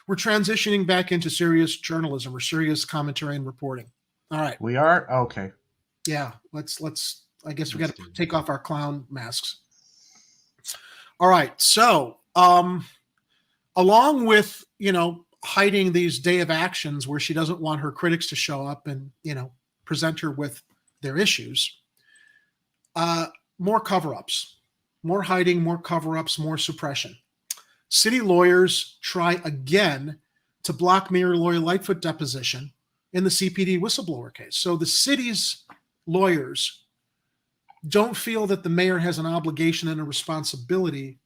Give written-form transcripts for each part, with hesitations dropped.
We're transitioning back into serious journalism or serious commentary and reporting. All right. We are? Okay. Yeah, let's I guess we got to take off our clown masks. All right. So, along with, hiding these day of actions where she doesn't want her critics to show up and, present her with their issues, more cover-ups, more hiding, more cover-ups, more suppression. City lawyers try again to block Mayor Lori Lightfoot deposition in the CPD whistleblower case. So the city's lawyers don't feel that the mayor has an obligation and a responsibility,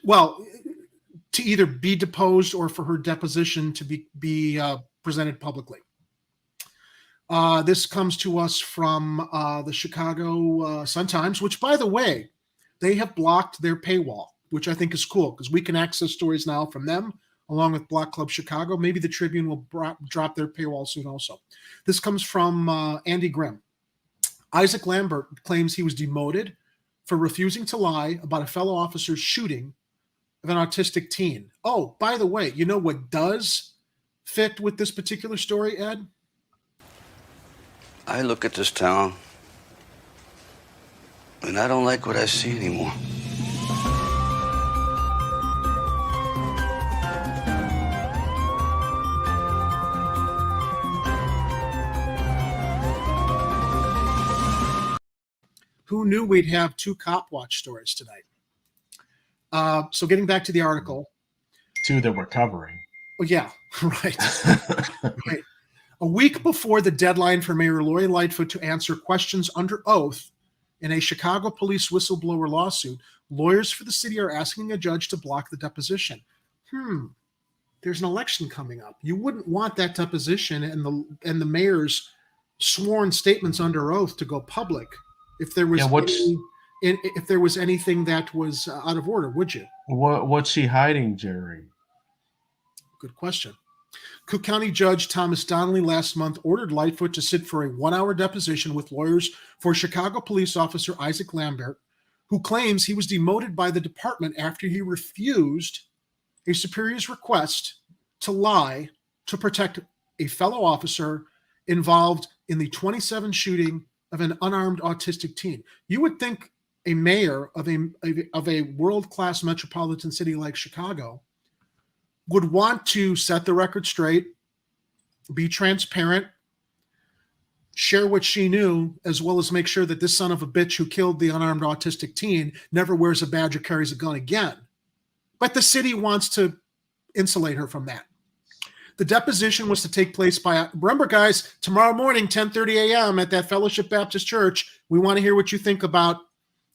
well, to either be deposed or for her deposition to be presented publicly. This comes to us from the Chicago Sun-Times, which, by the way, they have blocked their paywall, which I think is cool because we can access stories now from them along with Block Club Chicago. Maybe the Tribune will drop their paywall soon also. This comes from Andy Grimm. Isaac Lambert claims he was demoted for refusing to lie about a fellow officer's shooting of an autistic teen. Oh, by the way, you know what does fit with this particular story, Ed? I look at this town, and I don't like what I see anymore. Who knew we'd have two cop watch stories tonight? So getting back to the article. Two that we're covering. Oh, yeah, right. Right. A week before the deadline for Mayor Lori Lightfoot to answer questions under oath in a Chicago police whistleblower lawsuit, lawyers for the city are asking a judge to block the deposition. There's an election coming up. You wouldn't want that deposition and the mayor's sworn statements under oath to go public if there was if there was anything that was out of order, would you? What's she hiding, Jerry? Good question. Cook County Judge Thomas Donnelly last month ordered Lightfoot to sit for a 1-hour deposition with lawyers for Chicago police officer Isaac Lambert, who claims he was demoted by the department after he refused a superior's request to lie to protect a fellow officer involved in the 27 shooting of an unarmed autistic teen. You would think a mayor of a world-class metropolitan city like Chicago would want to set the record straight, be transparent, share what she knew, as well as make sure that this son of a bitch who killed the unarmed autistic teen never wears a badge or carries a gun again. But the city wants to insulate her from that. The deposition was to take place remember, guys, tomorrow morning, 10:30 a.m. at that Fellowship Baptist Church. We want to hear what you think about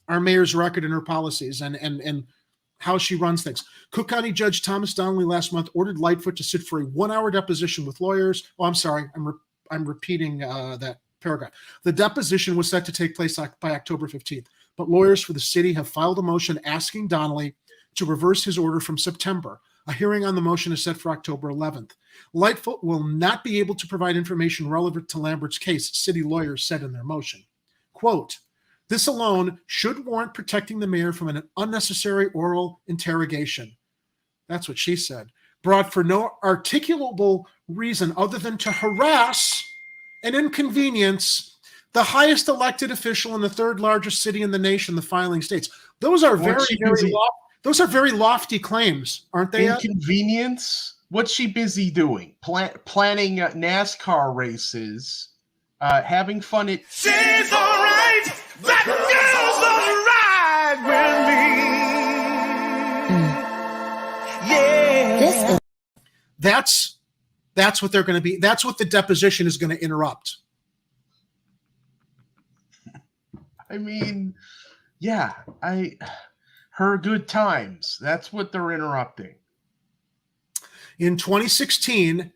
our mayor's record and her policies and how she runs things. Cook County Judge Thomas Donnelly last month ordered Lightfoot to sit for a 1-hour deposition with lawyers. Oh, I'm sorry. I'm repeating that paragraph. The deposition was set to take place by October 15th, but lawyers for the city have filed a motion asking Donnelly to reverse his order from September. A hearing on the motion is set for October 11th. Lightfoot will not be able to provide information relevant to Lambert's case, city lawyers said in their motion. Quote, this alone should warrant protecting the mayor from an unnecessary oral interrogation. That's what she said. Brought for no articulable reason other than to harass and inconvenience the highest elected official in the third largest city in the nation, the filing states. Those are those are very lofty claims, aren't they? Inconvenience? What's she busy doing? Planning NASCAR races, having fun at... She's all right. That girl's all right with me. Yeah. That's what they're going to be. That's what the deposition is going to interrupt. I mean, yeah, her good times. That's what they're interrupting. In 2016,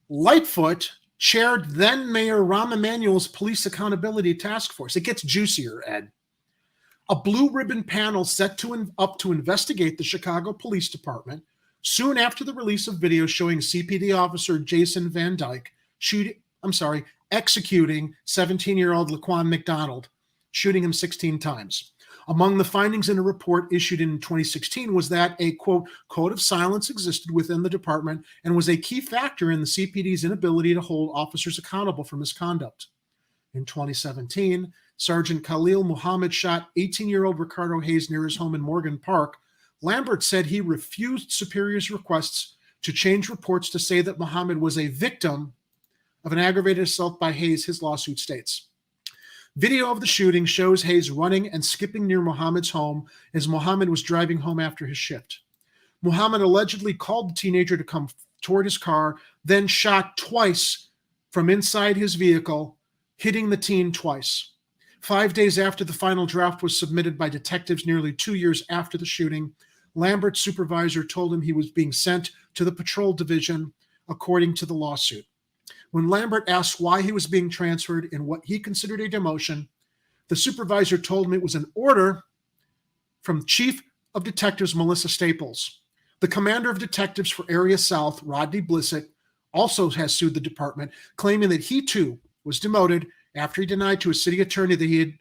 Lightfoot chaired then Mayor Rahm Emanuel's Police Accountability Task Force. It gets juicier, Ed. A blue ribbon panel set up to investigate the Chicago Police Department soon after the release of video showing CPD officer Jason Van Dyke executing 17-year-old Laquan McDonald, shooting him 16 times. Among the findings in a report issued in 2016 was that a, quote, code of silence existed within the department and was a key factor in the CPD's inability to hold officers accountable for misconduct. In 2017, Sergeant Khalil Muhammad shot 18-year-old Ricardo Hayes near his home in Morgan Park. Lambert said he refused superiors' requests to change reports to say that Muhammad was a victim of an aggravated assault by Hayes, his lawsuit states. Video of the shooting shows Hayes running and skipping near Muhammad's home as Muhammad was driving home after his shift. Muhammad allegedly called the teenager to come toward his car, then shot twice from inside his vehicle, hitting the teen twice. 5 days after the final draft was submitted by detectives nearly 2 years after the shooting, Lambert's supervisor told him he was being sent to the patrol division, according to the lawsuit. When Lambert asked why he was being transferred in what he considered a demotion, the supervisor told him it was an order from Chief of Detectives Melissa Staples. The commander of detectives for Area South, Rodney Blissett, also has sued the department, claiming that he too was demoted after he denied to a city attorney that he had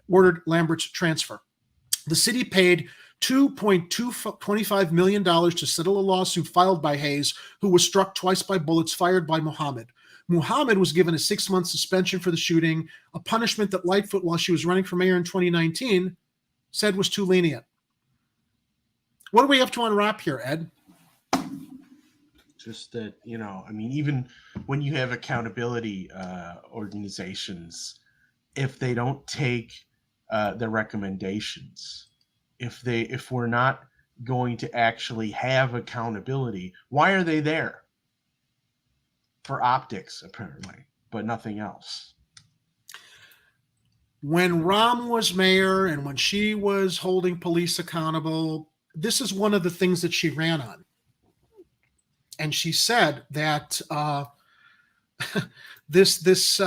ordered Lambert's transfer. The city paid $2.25 million to settle a lawsuit filed by Hayes, who was struck twice by bullets fired by Muhammad. Muhammad was given a 6-month suspension for the shooting, a punishment that Lightfoot, while she was running for mayor in 2019, said was too lenient. What do we have to unwrap here, Ed? Just that, even when you have accountability organizations, if they don't take the recommendations, if we're not going to actually have accountability, why are they there? For optics, apparently, but nothing else. When Rahm was mayor and when she was holding police accountable, this is one of the things that she ran on. And she said that his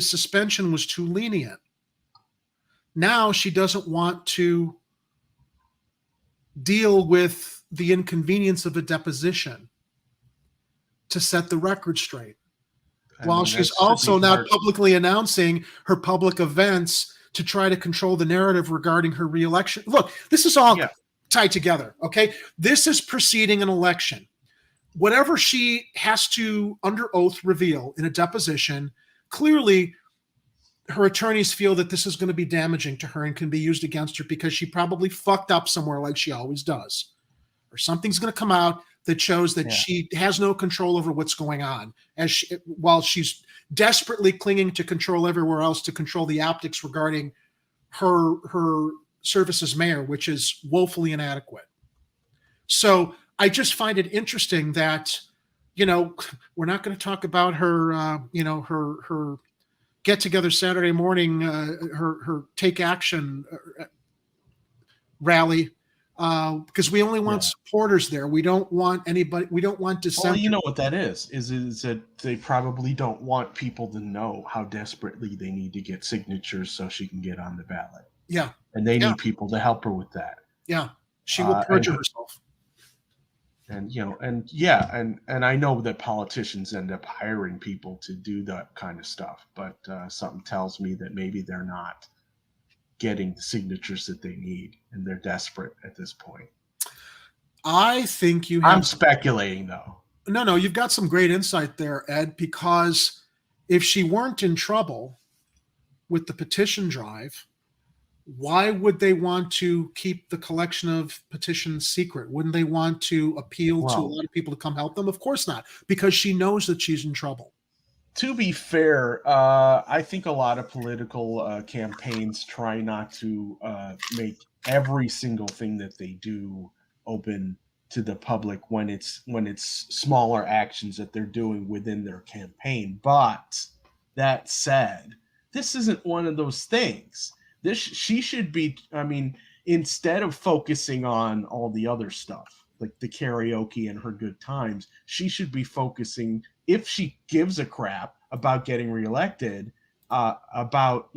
suspension was too lenient. Now she doesn't want to deal with the inconvenience of a deposition to set the record straight. While she's also now publicly announcing her public events to try to control the narrative regarding her reelection. Look, this is all tied together, okay? This is preceding an election. Whatever she has to, under oath, reveal in a deposition, clearly her attorneys feel that this is going to be damaging to her and can be used against her because she probably fucked up somewhere like she always does. Or something's going to come out that shows that she has no control over what's going on, while she's desperately clinging to control everywhere else to control the optics regarding her service as mayor, which is woefully inadequate. So I just find it interesting that, we're not going to talk about her, her get together Saturday morning, her take action rally. Because we only want supporters there. We don't want anybody. We don't want dissent. Well, you know what that is that they probably don't want people to know how desperately they need to get signatures so she can get on the ballot. Yeah. And they need people to help her with that. Yeah. She will perjure herself. And, and I know that politicians end up hiring people to do that kind of stuff, but something tells me that maybe they're not getting the signatures that they need, and they're desperate at this point. I think I'm speculating, though. No, you've got some great insight there, Ed, because if she weren't in trouble with the petition drive, why would they want to keep the collection of petitions secret? Wouldn't they want to appeal to a lot of people to come help them? Of course not, because she knows that she's in trouble. To be fair, I think a lot of political campaigns try not to make every single thing that they do open to the public when it's smaller actions that they're doing within their campaign. But that said, this isn't one of those things. She should be. I mean, instead of focusing on all the other stuff like the karaoke and her good times, she should be focusing, if she gives a crap about getting reelected, about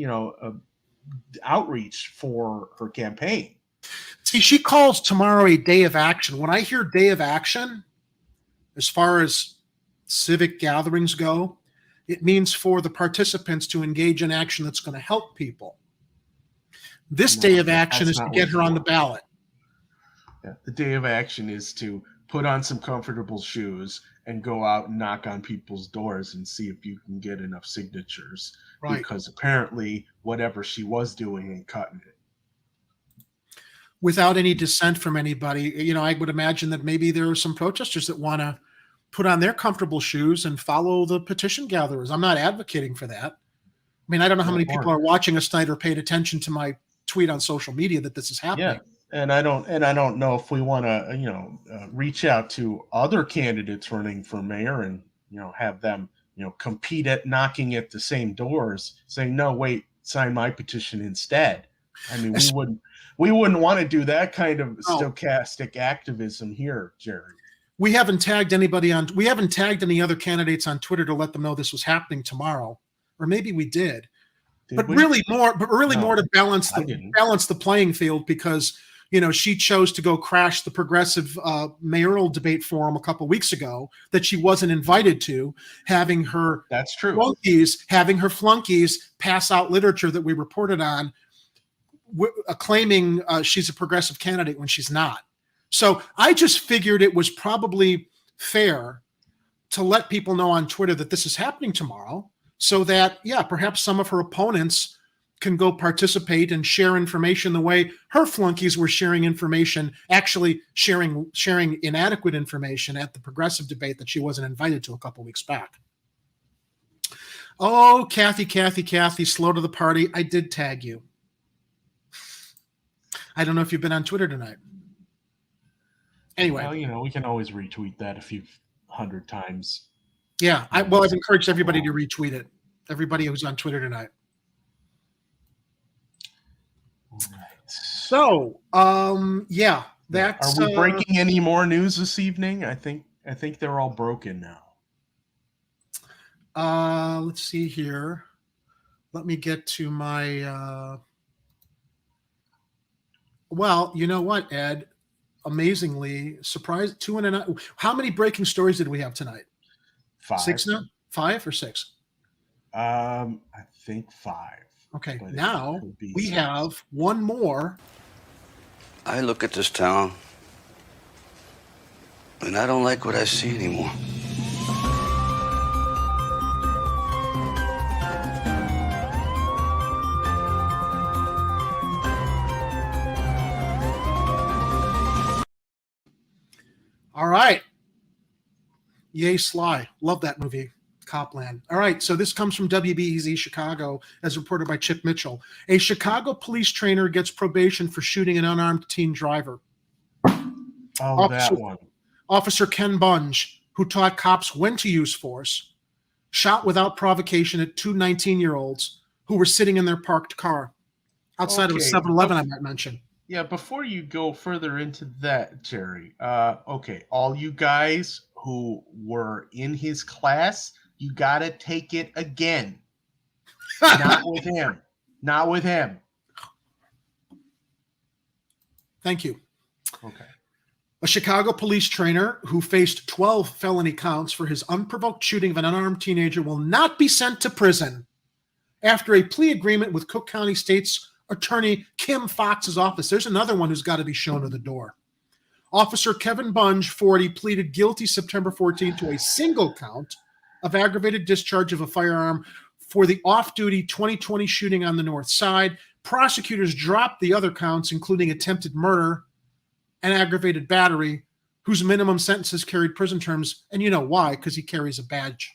outreach for her campaign. See, she calls tomorrow a day of action. When I hear day of action, as far as civic gatherings go, it means for the participants to engage in action that's going to help people. This No, day of action that's is to not get what her you on the want. ballot. Yeah. The day of action is to put on some comfortable shoes and go out and knock on people's doors and see if you can get enough signatures. Right. Because apparently whatever she was doing ain't cutting it. Without any dissent from anybody, I would imagine that maybe there are some protesters that want to put on their comfortable shoes and follow the petition gatherers. I'm not advocating for that. I mean, I don't know how many people are watching us tonight or paid attention to my tweet on social media that this is happening. Yeah. And I don't know if we want to, reach out to other candidates running for mayor and, have them, compete at knocking at the same doors, saying, no, wait, sign my petition instead. I mean, we wouldn't want to do that kind of stochastic activism here, Jerry. We haven't tagged any other candidates on Twitter to let them know this was happening tomorrow. Or maybe we did. But really more to balance the playing field, because she chose to go crash the progressive mayoral debate forum a couple weeks ago that she wasn't invited to, having her flunkies pass out literature that we reported on, claiming she's a progressive candidate when she's not. So I just figured it was probably fair to let people know on Twitter that this is happening tomorrow, so that, perhaps some of her opponents can go participate and share information the way her flunkies were sharing information, actually sharing inadequate information at the progressive debate that she wasn't invited to a couple weeks back. Oh, Kathy, slow to the party. I did tag you. I don't know if you've been on Twitter tonight. Anyway. Well, we can always retweet that a few hundred times. Yeah. I've encouraged everybody to retweet it. Everybody who's on Twitter tonight. So, that's. Are we breaking any more news this evening? I think they're all broken now. Let's see here. Let me get to my. Well, you know what, Ed? Amazingly, surprised 2.5. How many breaking stories did we have tonight? 5. 6 now? 5 or 6? I think 5. Okay, but now we have one more. I look at this town, and I don't like what I see anymore. All right. Yay, Sly. Love that movie, Copland. All right, so this comes from WBEZ Chicago, as reported by Chip Mitchell. A Chicago police trainer gets probation for shooting an unarmed teen driver. That one. Officer Ken Bunge, who taught cops when to use force, shot without provocation at 2 19-year-olds who were sitting in their parked car outside of a 7-Eleven, I might mention. Yeah, before you go further into that, Jerry, all you guys who were in his class, you got to take it again. Not with him. Not with him. Thank you. Okay. A Chicago police trainer who faced 12 felony counts for his unprovoked shooting of an unarmed teenager will not be sent to prison after a plea agreement with Cook County State's Attorney Kim Fox's office. There's another one who's got to be shown to the door. Officer Kevin Bunge, 40, pleaded guilty September 14 to a single count of aggravated discharge of a firearm for the off-duty 2020 shooting on the North Side. Prosecutors dropped the other counts, including attempted murder and aggravated battery, whose minimum sentences carried prison terms, and you know why, because he carries a badge.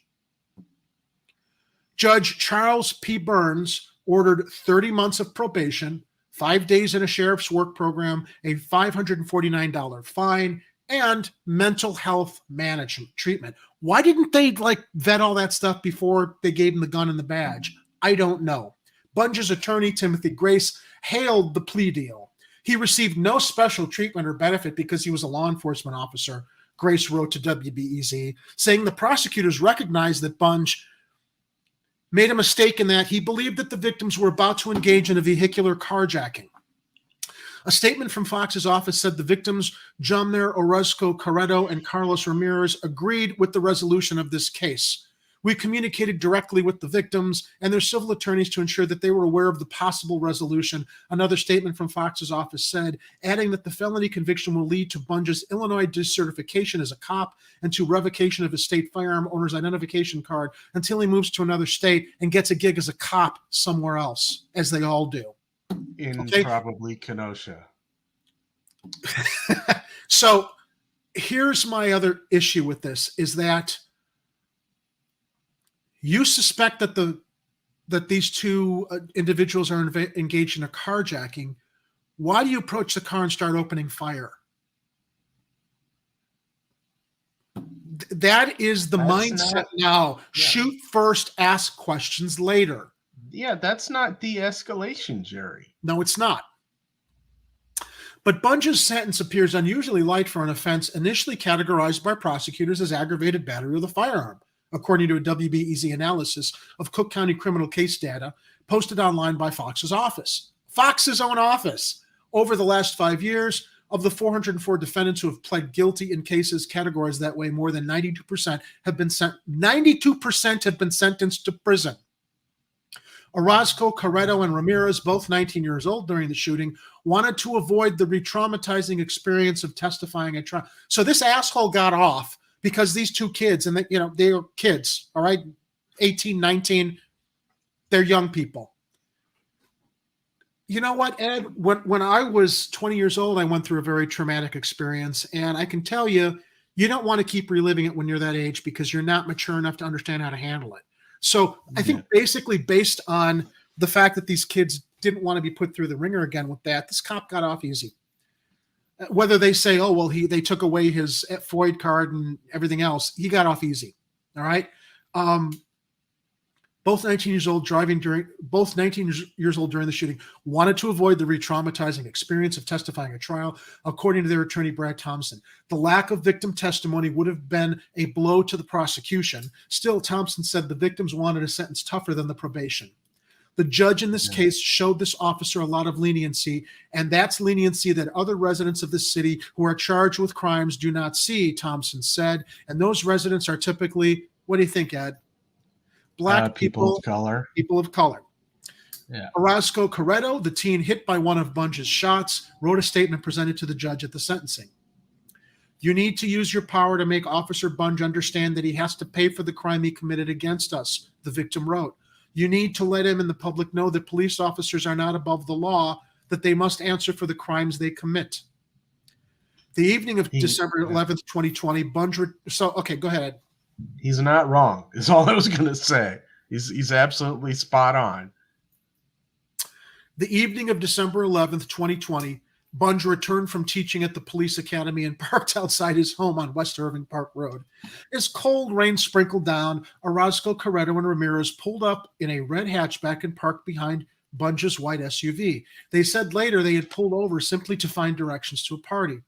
Judge Charles P. Burns ordered 30 months of probation, 5 days in a sheriff's work program, a $549 fine, and mental health management treatment. Why didn't they vet all that stuff before they gave him the gun and the badge? I don't know. Bunge's attorney, Timothy Grace, hailed the plea deal. He received no special treatment or benefit because he was a law enforcement officer, Grace wrote to WBEZ, saying the prosecutors recognized that Bunge made a mistake in that he believed that the victims were about to engage in a vehicular carjacking. A statement from Fox's office said the victims, Jamner Orozco Carreto and Carlos Ramirez, agreed with the resolution of this case. We communicated directly with the victims and their civil attorneys to ensure that they were aware of the possible resolution. Another statement from Fox's office said, adding that the felony conviction will lead to Bunge's Illinois decertification as a cop and to revocation of his state firearm owner's identification card until he moves to another state and gets a gig as a cop somewhere else, as they all do. In probably Kenosha. So here's my other issue with this is that you suspect that these two individuals are engaged in a carjacking. Why do you approach the car and start opening fire? That is the mindset now. Yeah. Shoot first, ask questions later. Yeah, that's not de-escalation, Jerry. No, it's not. But Bunge's sentence appears unusually light for an offense initially categorized by prosecutors as aggravated battery with a firearm, according to a WBEZ analysis of Cook County criminal case data posted online by Fox's office. Fox's own office. Over the last 5 years, of the 404 defendants who have pled guilty in cases categorized that way, more than 92% have been sentenced to prison. Orozco, Corretto, and Ramirez, both 19 years old during the shooting, wanted to avoid the re-traumatizing experience of testifying at trial. So this asshole got off because these two kids, and they are kids, all right, 18, 19, they're young people. You know what, Ed? When I was 20 years old, I went through a very traumatic experience, and I can tell you, you don't want to keep reliving it when you're that age because you're not mature enough to understand how to handle it. So I think basically based on the fact that these kids didn't want to be put through the ringer again with that, this cop got off easy. Whether they say, oh, well, they took away his FOID card and everything else, he got off easy. All right. Both 19 years old during the shooting wanted to avoid the re-traumatizing experience of testifying at trial, according to their attorney, Brad Thompson. The lack of victim testimony would have been a blow to the prosecution. Still, Thompson said the victims wanted a sentence tougher than the probation. The judge in this case showed this officer a lot of leniency, and that's leniency that other residents of the city who are charged with crimes do not see, Thompson said. And those residents are typically, what do you think, Ed? Black people of color. People of color. Yeah. Orozco Corretto, the teen hit by one of Bunge's shots, wrote a statement presented to the judge at the sentencing. You need to use your power to make Officer Bunge understand that he has to pay for the crime he committed against us, the victim wrote. You need to let him and the public know that police officers are not above the law, that they must answer for the crimes they commit. The evening of December 11th, 2020, Bunge... okay, go ahead. He's not wrong, is all I was going to say. He's absolutely spot on. The evening of December 11th, 2020, Bunge returned from teaching at the police academy and parked outside his home on West Irving Park Road. As cold rain sprinkled down, Orozco, Corretto, and Ramirez pulled up in a red hatchback and parked behind Bunge's white SUV. They said later they had pulled over simply to find directions to a party.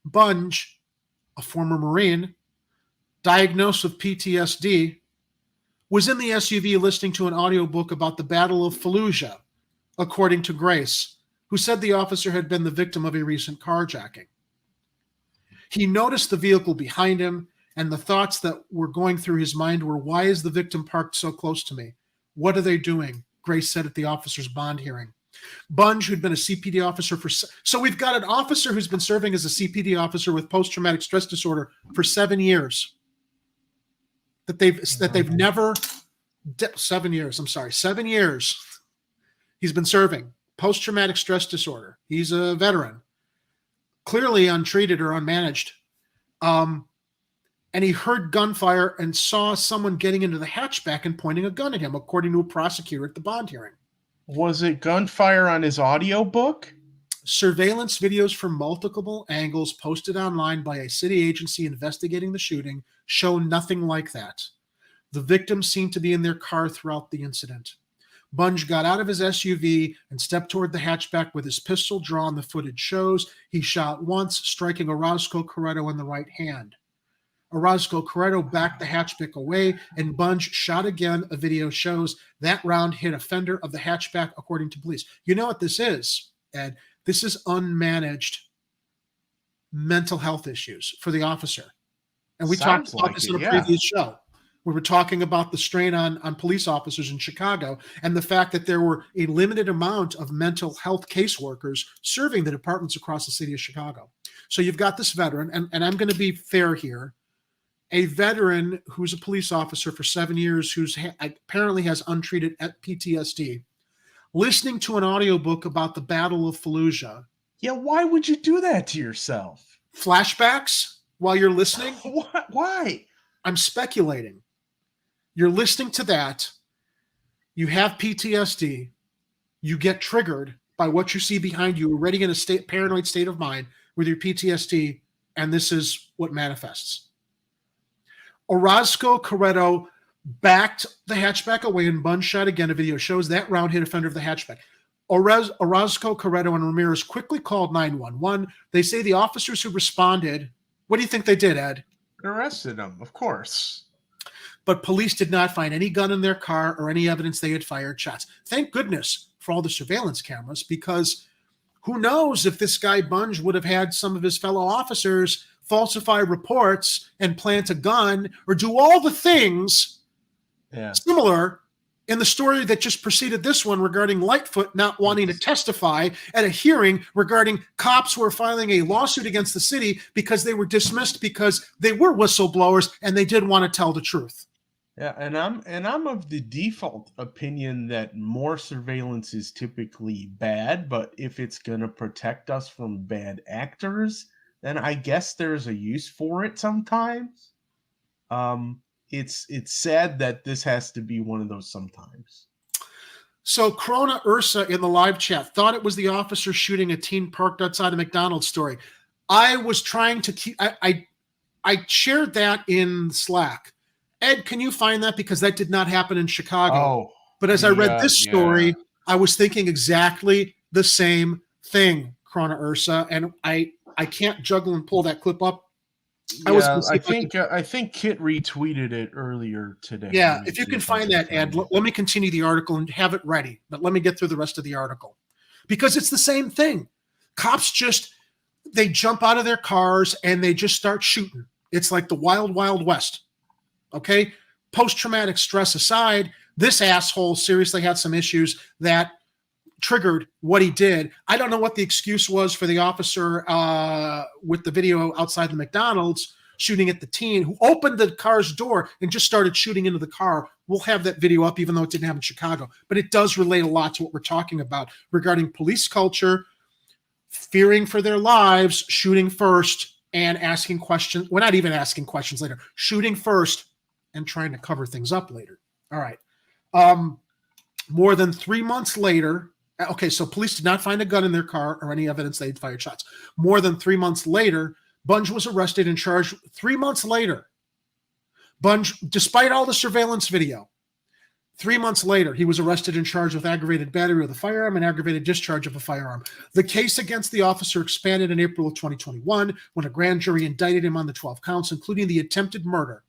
Bunge, a former Marine, diagnosed with PTSD, was in the SUV listening to an audiobook about the Battle of Fallujah, according to Grace, who said the officer had been the victim of a recent carjacking. He noticed the vehicle behind him, and the thoughts that were going through his mind were, why is the victim parked so close to me? What are they doing? Grace said at the officer's bond hearing. Bunge, who'd been a CPD officer so we've got an officer who's been serving as a CPD officer with post-traumatic stress disorder for 7 years. That they've never 7 years. I'm sorry, 7 years. He's been serving post-traumatic stress disorder. He's a veteran, clearly untreated or unmanaged. And he heard gunfire and saw someone getting into the hatchback and pointing a gun at him, according to a prosecutor at the bond hearing. Was it gunfire on his audiobook? Surveillance videos from multiple angles posted online by a city agency investigating the shooting show nothing like that. The victims seemed to be in their car throughout the incident. Bunge got out of his SUV and stepped toward the hatchback with his pistol drawn, the footage shows. He shot once, striking Orozco Corretto in the right hand. Orozco Corretto backed the hatchback away, and Bunge shot again. A video shows that round hit a fender of the hatchback, according to police. You know what this is, Ed? This is unmanaged mental health issues for the officer. And we talked about this in a previous show. We were talking about the strain on police officers in Chicago and the fact that there were a limited amount of mental health caseworkers serving the departments across the city of Chicago. So you've got this veteran, and I'm going to be fair here, a veteran who's a police officer for 7 years who's apparently has untreated PTSD, listening to an audiobook about the Battle of Fallujah. Yeah, why would you do that to yourself? Flashbacks while you're listening? Why? I'm speculating. You're listening to that. You have PTSD. You get triggered by what you see behind you, already in a paranoid state of mind with your PTSD, and this is what manifests. Orozco Corretto backed the hatchback away, and Bunge shot again. A video shows that round hit a fender of the hatchback. Orozco Corretto and Ramirez quickly called 911. They say the officers who responded, what do you think they did, Ed? Arrested him, of course. But police did not find any gun in their car or any evidence they had fired shots. Thank goodness for all the surveillance cameras, because who knows if this guy Bunge would have had some of his fellow officers falsify reports and plant a gun or do all the things similar in the story that just preceded this one regarding Lightfoot not wanting to testify at a hearing regarding cops who were filing a lawsuit against the city because they were dismissed because they were whistleblowers and they did want to tell the truth. Yeah, and I'm of the default opinion that more surveillance is typically bad, but if it's going to protect us from bad actors, then I guess there's a use for it sometimes. It's sad that this has to be one of those sometimes. So Corona Ursa in the live chat thought it was the officer shooting a teen parked outside a McDonald's story. I was trying to keep I shared that in Slack. Ed, can you find that? Because that did not happen in Chicago. Oh, but as I read this story, I was thinking exactly the same thing, Corona Ursa, and I can't juggle and pull that clip up. I think Kit retweeted it earlier today. Yeah, if you can find that, Ed, let me continue the article and have it ready. But let me get through the rest of the article. Because it's the same thing. Cops they jump out of their cars and they just start shooting. It's like the wild, wild west. Okay? Post-traumatic stress aside, this asshole seriously had some issues that triggered what he did. I don't know what the excuse was for the officer with the video outside the McDonald's shooting at the teen who opened the car's door and just started shooting into the car. We'll have that video up, even though it didn't happen in Chicago. But it does relate a lot to what we're talking about regarding police culture, fearing for their lives, shooting first, and asking questions. Well, not even asking questions later. Shooting first and trying to cover things up later. All right. More than 3 months later, okay, so police did not find a gun in their car or any evidence they'd fired shots. More than 3 months later, Bunge was arrested and charged. 3 months later, Bunge, despite all the surveillance video, 3 months later, he was arrested and charged with aggravated battery with a firearm and aggravated discharge of a firearm. The case against the officer expanded in April of 2021 when a grand jury indicted him on the 12 counts, including the attempted murder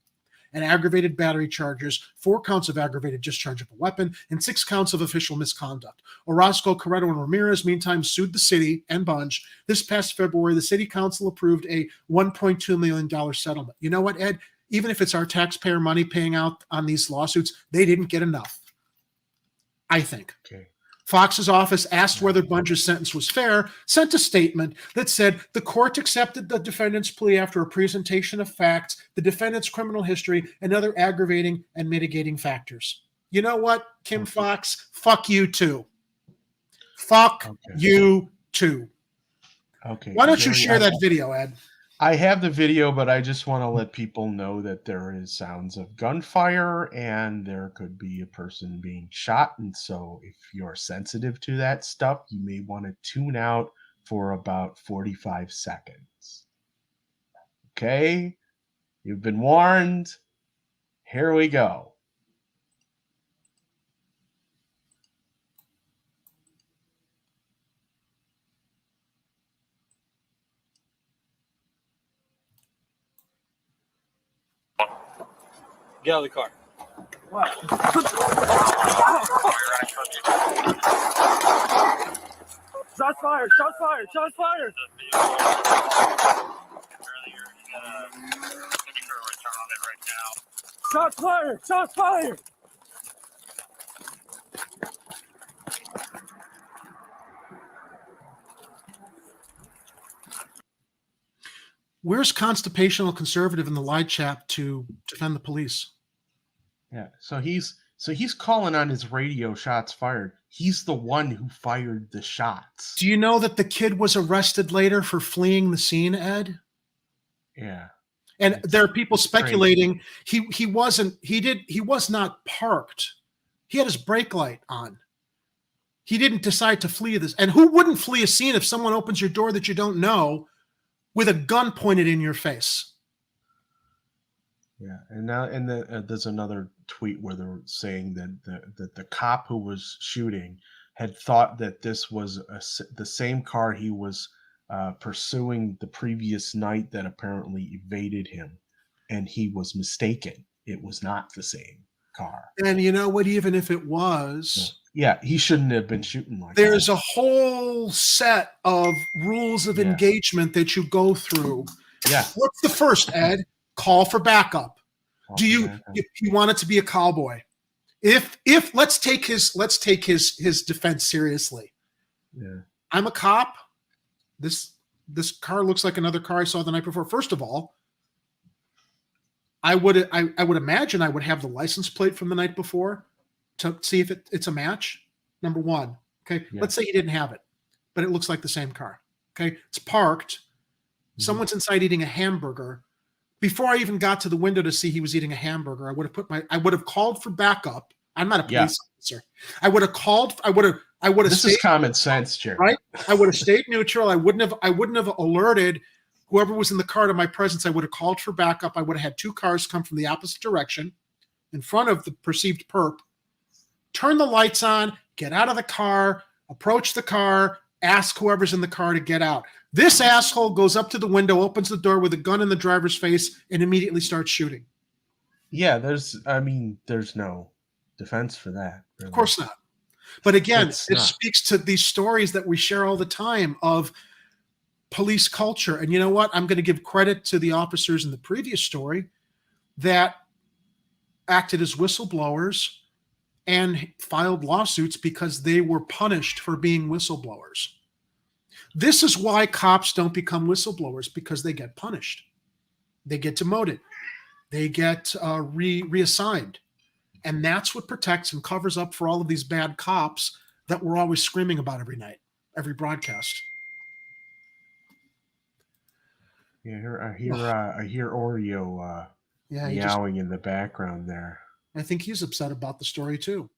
and aggravated battery charges, 4 counts of aggravated discharge of a weapon, and 6 counts of official misconduct. Orozco, Corretto, and Ramirez, meantime, sued the city and Bunge. This past February, the city council approved a $1.2 million settlement. You know what, Ed? Even if it's our taxpayer money paying out on these lawsuits, they didn't get enough, I think. Okay. Fox's office asked whether Bunge's sentence was fair, sent a statement that said the court accepted the defendant's plea after a presentation of facts, the defendant's criminal history, and other aggravating and mitigating factors. You know what, Kim Fox? Fuck you too. Fuck you too. Okay. Why don't you share that video, Ed? I have the video, but I just want to let people know that there is sounds of gunfire and there could be a person being shot. And so if you're sensitive to that stuff, you may want to tune out for about 45 seconds. Okay? You've been warned. Here we go. Get out of the car. What? Shots fired! Shots fired! Shots fired! Shots fired! Shots fired! Where's constipational conservative in the live chat to defend the police? Yeah. So he's calling on his radio shots fired. He's the one who fired the shots. Do you know that the kid was arrested later for fleeing the scene, Ed? Yeah. And there are people it's speculating he was not parked. He had his brake light on. He didn't decide to flee this. And who wouldn't flee a scene if someone opens your door that you don't know with a gun pointed in your face? Yeah, and now there's another tweet where they're saying that the cop who was shooting had thought that this was the same car he was pursuing the previous night that apparently evaded him, and he was mistaken. It was not the same car. And you know what? Even if it was, yeah, he shouldn't have been shooting like there's that. a whole set of rules of engagement that you go through. Yeah. What's the first, Ed? Call for backup. Do you backup. if you want it to be a cowboy? If let's take his defense seriously. Yeah. I'm a cop. This car looks like another car I saw the night before. First of all, I would imagine I would have the license plate from the night before to see if it's a match. Number one. Okay. Yeah. Let's say you didn't have it, but it looks like the same car. Okay. It's parked. Mm-hmm. Someone's inside eating a hamburger. Before I even got to the window to see he was eating a hamburger, I would have called for backup. I'm not a police officer. I would have This is common sense, Jerry. right? I would have stayed neutral. I wouldn't have alerted whoever was in the car to my presence. I would have called for backup. I would have had two cars come from the opposite direction in front of the perceived perp, turn the lights on, get out of the car, approach the car, ask whoever's in the car to get out. This asshole goes up to the window, opens the door with a gun in the driver's face, and immediately starts shooting. Yeah, there's no defense for that. Really. Of course not. But again, It's it not. speaks to these stories that we share all the time of police culture. And you know what? I'm going to give credit to the officers in the previous story that acted as whistleblowers and filed lawsuits because they were punished for being whistleblowers. This is why cops don't become whistleblowers, because they get punished. They get demoted. They get reassigned. And that's what protects and covers up for all of these bad cops that we're always screaming about every night, every broadcast. Yeah, I hear Oreo Yeah, meowing in the background there. I think he's upset about the story too.